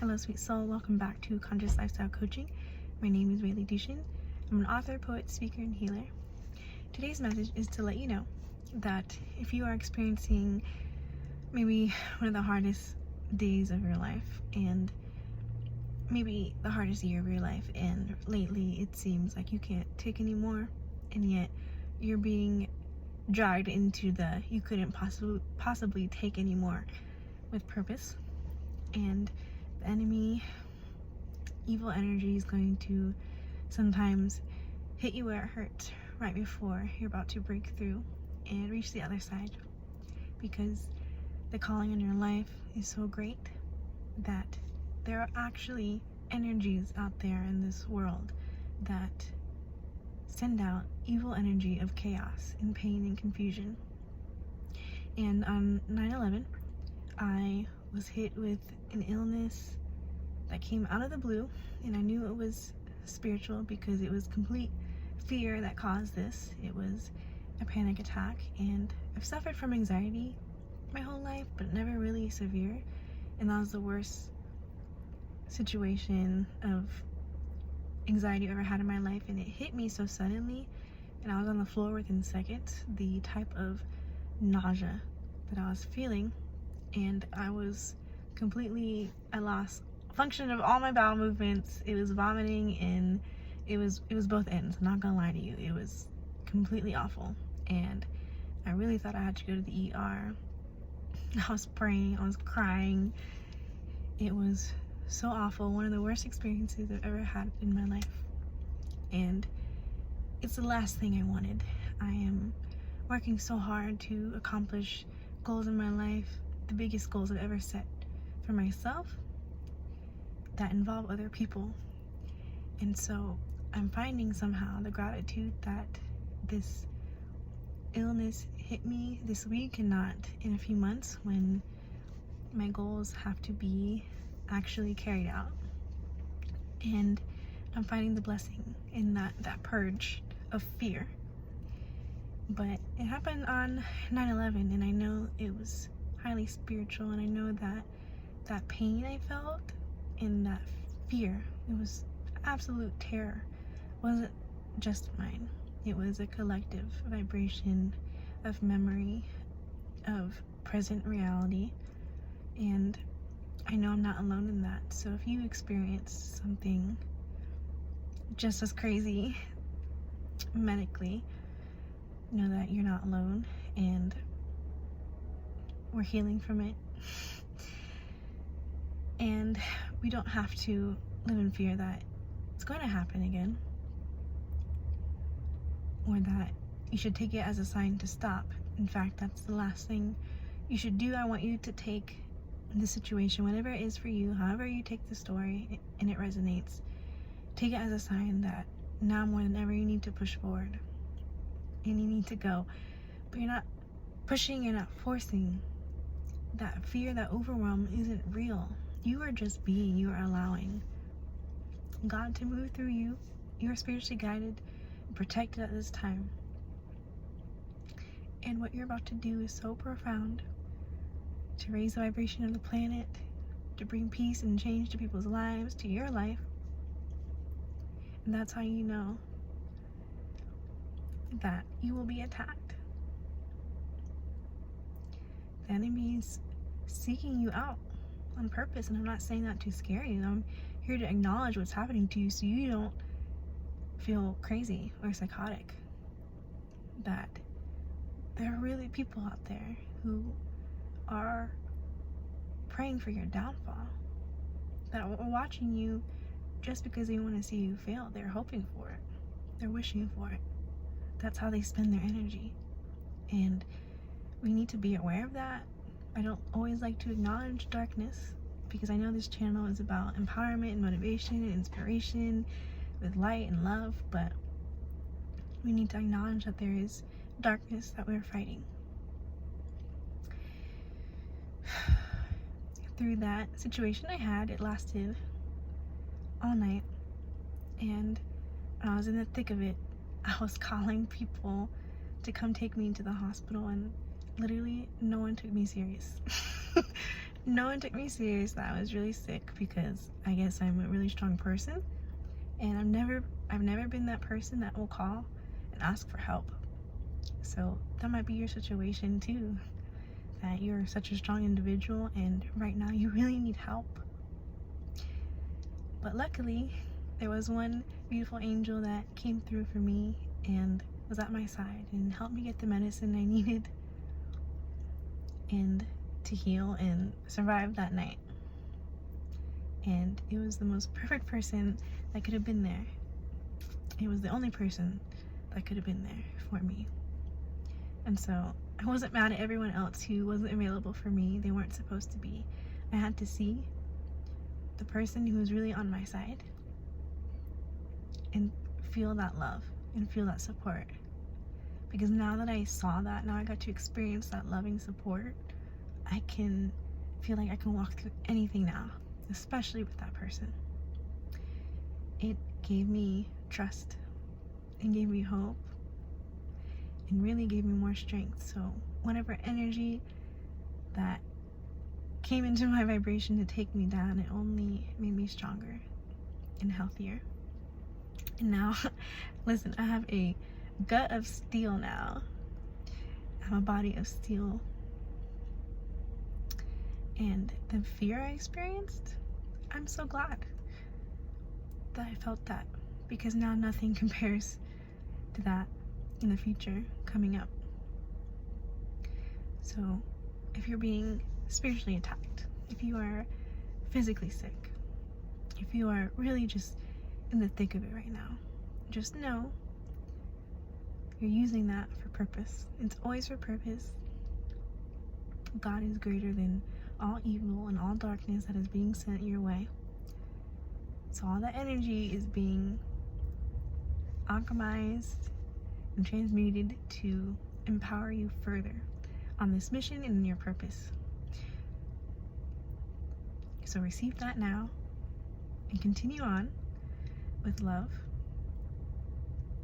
Hello, sweet soul. Welcome back to Conscious Lifestyle Coaching. My name is Raileigh Duschen. I'm an author, poet, speaker, and healer. Today's message is to let you know that if you are experiencing maybe one of the hardest days of your life and maybe the hardest year of your life, and lately it seems like you can't take anymore, and yet you're being dragged into the you couldn't possibly take anymore with purpose, and the enemy, evil energy, is going to sometimes hit you where it hurts right before you're about to break through and reach the other side, because the calling in your life is so great that there are actually energies out there in this world that send out evil energy of chaos and pain and confusion. And on 9/11, I was hit with an illness that came out of the blue, and I knew it was spiritual because it was complete fear that caused this. It was a panic attack, and I've suffered from anxiety my whole life, but never really severe, and that was the worst situation of anxiety I've ever had in my life, and it hit me so suddenly, and I was on the floor within seconds. The type of nausea that I was feeling, and I lost function of all my bowel movements. It was vomiting, and it was both ends. I'm not gonna lie to you, it was completely awful, and I really thought I had to go to the ER. I was praying, I was crying. It was so awful, one of the worst experiences I've ever had in my life, and it's the last thing I wanted. I am working so hard to accomplish goals in my life, the biggest goals I've ever set for myself that involve other people, and so I'm finding somehow the gratitude that this illness hit me this week and not in a few months, when my goals have to be actually carried out. And I'm finding the blessing in that purge of fear. But it happened on 9/11, and I know it was highly spiritual, and I know that pain I felt and that fear, it was absolute terror, wasn't just mine. It was a collective vibration of memory, of present reality, and I know I'm not alone in that. So if you experience something just as crazy medically, know that you're not alone, and we're healing from it. And we don't have to live in fear that it's going to happen again, or that you should take it as a sign to stop. In fact, that's the last thing you should do. I want you to take the situation, whatever it is for you, however you take the story and it resonates, take it as a sign that now more than ever you need to push forward and you need to go. But you're not pushing, you're not forcing. That fear, that overwhelm isn't real. You are just being, you are allowing God to move through you. You are spiritually guided and protected at this time. And what you're about to do is so profound, to raise the vibration of the planet, to bring peace and change to people's lives, to your life. And that's how you know that you will be attacked. The enemy is seeking you out on purpose, and I'm not saying that to scare you. I'm here to acknowledge what's happening to you so you don't feel crazy or psychotic. That there are really people out there who are praying for your downfall, that are watching you just because they want to see you fail. They're hoping for it, they're wishing for it. That's how they spend their energy, and we need to be aware of that. I don't always like to acknowledge darkness, because I know this channel is about empowerment and motivation and inspiration with light and love, but we need to acknowledge that there is darkness that we're fighting. Through that situation I had, it lasted all night, and I was in the thick of it. I was calling people to come take me to the hospital, and literally no one took me serious. no one took me serious that I was really sick, because I guess I'm a really strong person, and I've never been that person that will call and ask for help. So that might be your situation too, that you're such a strong individual and right now you really need help. But luckily, there was one beautiful angel that came through for me and was at my side and helped me get the medicine I needed and to heal and survive that night. And it was the most perfect person that could have been there. It was the only person that could have been there for me. And so I wasn't mad at everyone else who wasn't available for me. They weren't supposed to be. I had to see the person who was really on my side and feel that love and feel that support. Because now that I saw that, now I got to experience that loving support, I can feel like I can walk through anything now, especially with that person. It gave me trust and gave me hope and really gave me more strength. So whatever energy that came into my vibration to take me down, it only made me stronger and healthier. And now, listen, I have a gut of steel now. I have a body of steel. And the fear I experienced, I'm so glad that I felt that, because now nothing compares to that in the future coming up. So if you're being spiritually attacked, if you are physically sick, if you are really just in the thick of it right now, just know you're using that for purpose. It's always for purpose. God is greater than all evil and all darkness that is being sent your way. So all that energy is being alchemized and transmuted to empower you further on this mission and in your purpose. So receive that now and continue on with love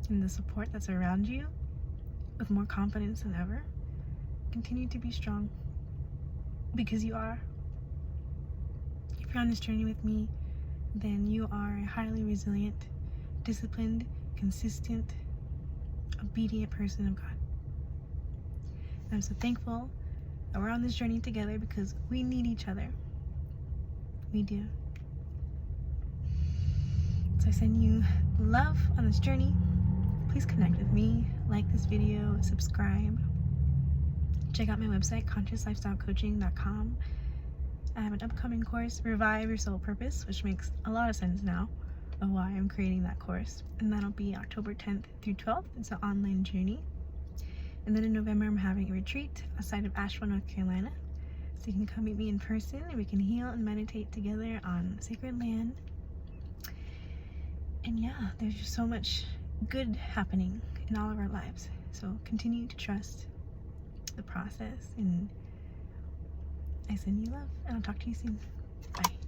and the support that's around you with more confidence than ever. Continue to be strong, because you are. If you're on this journey with me, then you are a highly resilient, disciplined, consistent, obedient person of God. And I'm so thankful that we're on this journey together, because we need each other. We do. So I send you love on this journey. Please connect with me, like this video, subscribe. Check out my website, consciouslifestylecoaching.com. I have an upcoming course, Revive Your Soul Purpose, which makes a lot of sense now of why I'm creating that course. And that'll be October 10th through 12th. It's an online journey. And then in November, I'm having a retreat outside of Asheville, North Carolina. So you can come meet me in person and we can heal and meditate together on sacred land. And yeah, there's just so much good happening in all of our lives. So continue to trust the process, and I send you love, and I'll talk to you soon. Bye.